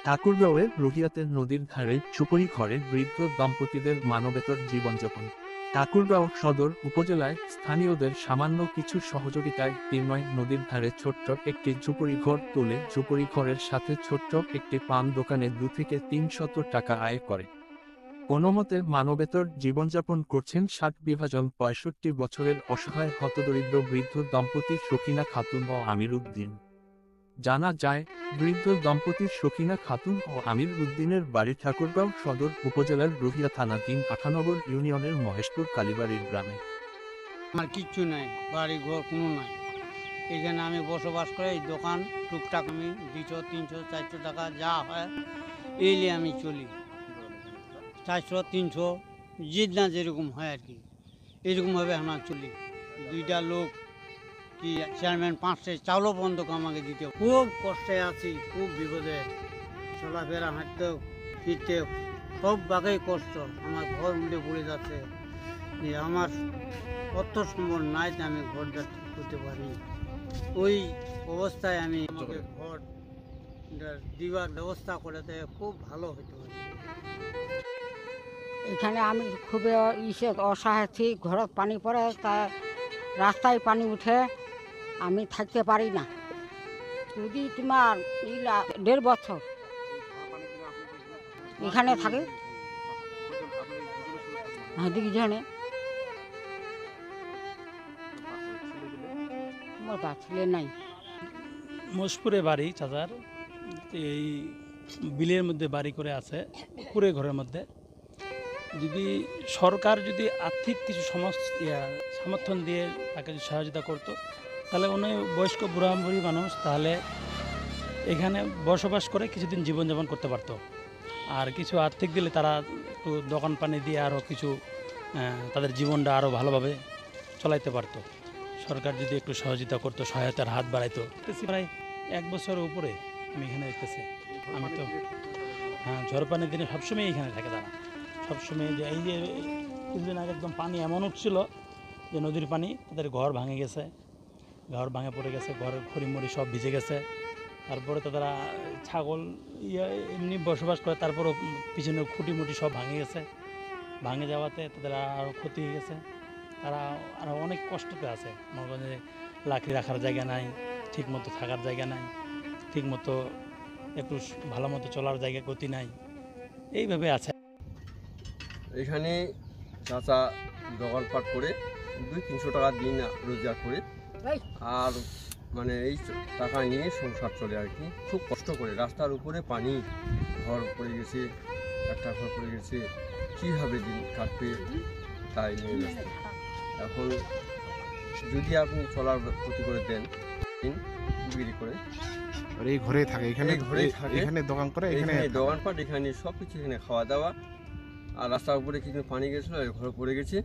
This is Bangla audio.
ঠাকুরগাঁওয়ের রহিয়াতের নদীর ধারে ঝুপড়ি ঘরে বৃদ্ধ দম্পতিদের মানবেতর জীবনযাপন। ঠাকুরগাঁও সদর উপজেলায় স্থানীয়দের সামান্য কিছু সহযোগিতায় তির্ময় নদীর ধারে ছোট্ট একটি ঝুপড়ি ঘর তুলে ঝুপড়ি ঘরের সাথে ছোট্ট একটি পান দোকানে 2 থেকে 300 টাকা আয় করে কোনোমতে মানবেতর জীবনযাপন করছেন 60 বিভাজন 65 বছরের অসহায় হতদরিদ্র বৃদ্ধ দম্পতি শকিনা খাতুন ও আমির উদ্দিন। জানা যায়, বৃদ্ধ দম্পতি শকিনা খাতুন ও আমির উদ্দিনের বাড়ি ঠাকুরগাঁও সদর উপজেলার রহিয়া থানাধীন আখানগর ইউনিয়নের মহেশপুর কালীবাড়ির গ্রামে। আমার কিচ্ছু নাই, বাড়ি ঘর কোনো নাই। এখানে আমি বসবাস করে এই দোকান টুকটাক আমি 200, 300, 400 টাকা যা হয় এই নিয়ে আমি চলি। 400, 300 না যেরকম হয় আর কি, এরকমভাবে আমরা চলি। 2টা লোক কি চেয়ারম্যান 5টে চাউলও বন্ধ আমাকে দিতে, খুব কষ্টে আছি, খুব বিপদে। চলাফেরা হাঁটতে ফিরতে সব বাঘেই কষ্ট। আমার ঘর উল্টে পড়ে যাচ্ছে, যে আমার অর্থ সম্বল নাই, আমি ঘরটা ঠিক করতে পারি। ওই অবস্থায় আমি আমাকে ঘর দিবার ব্যবস্থা করতে খুব ভালো হতে পারে। এখানে আমি খুবই অসহায় আছি, ঘরত পানি পড়ে, তা রাস্তায় পানি উঠে, আমি থাকতে পারি না। যদি তোমার 1.5 বছর এখানে থাকে, দুইজনে। আমার ছেলে নাই। মহেশপুরে বাড়ি চাচার, এই বিলের মধ্যে বাড়ি করে আছে, কুড়ে ঘরের মধ্যে। যদি সরকার যদি আর্থিক কিছু সমর্থন দিয়ে তাকে যদি সহযোগিতা করতো, তাহলে উনি বয়স্ক বুড়ি মানুষ, তাহলে এখানে বসবাস করে কিছুদিন জীবনযাপন করতে পারতো। আর কিছু আর্থিক দিলে তারা একটু দোকান পানি দিয়ে আরও কিছু তাদের জীবনটা আরও ভালোভাবে চলাইতে পারতো। সরকার যদি একটু সহযোগিতা করতো, সহায়তার হাত বাড়াইতো। প্রায় 1 বছরের উপরে আমি এখানে দেখতেছি। আমি তো ঝড় পানির দিনে সবসময় এখানে থাকে তারা, সবসময়। যে এই যে কিছুদিন আগে একদম পানি এমন উঠছিল যে নদীর পানি, তাদের ঘর ভাঙে গেছে, ঘর ভাঙে পড়ে গেছে, ঘরের খড়িমড়ি সব ভিজে গেছে। তারপরে তো তারা ছাগল এমনি বসবাস করে, তারপরও পিছনের খুঁটিমুটি সব ভাঙে গেছে। ভাঙে যাওয়াতে তাদের আরও ক্ষতি হয়ে গেছে। তারা আরও অনেক কষ্টতে আছে। মনে করেন যে লাকড়ি রাখার জায়গা নাই, ঠিকমতো থাকার জায়গা নাই, ঠিকমতো একটু ভালো মতো চলার জায়গা গতি নাই, এইভাবে আছে। এখানে চাচা দোকানপাট করে 200-300 টাকা দিন রোজগার করে, আর মানে এই টাকা নিয়ে সংসার চলে আর কি। খুব কষ্ট করে, রাস্তার উপরে পানি, ঘর পড়ে গেছে, একটা ঘর পড়ে গেছে, কীভাবে দিন কাটবে তাই নিয়ে ব্যস্ত। এখন যদি আপনি চলার ক্ষতি করে দেন, বিক্রি করে এই ঘরে থাকে, এখানে দোকান করে, এখানে দোকানপাট, এখানে সব কিছু, এখানে খাওয়া দাওয়া। আর রাস্তার উপরে কিছু পানি গেছিলো, ঘর পড়ে গেছে।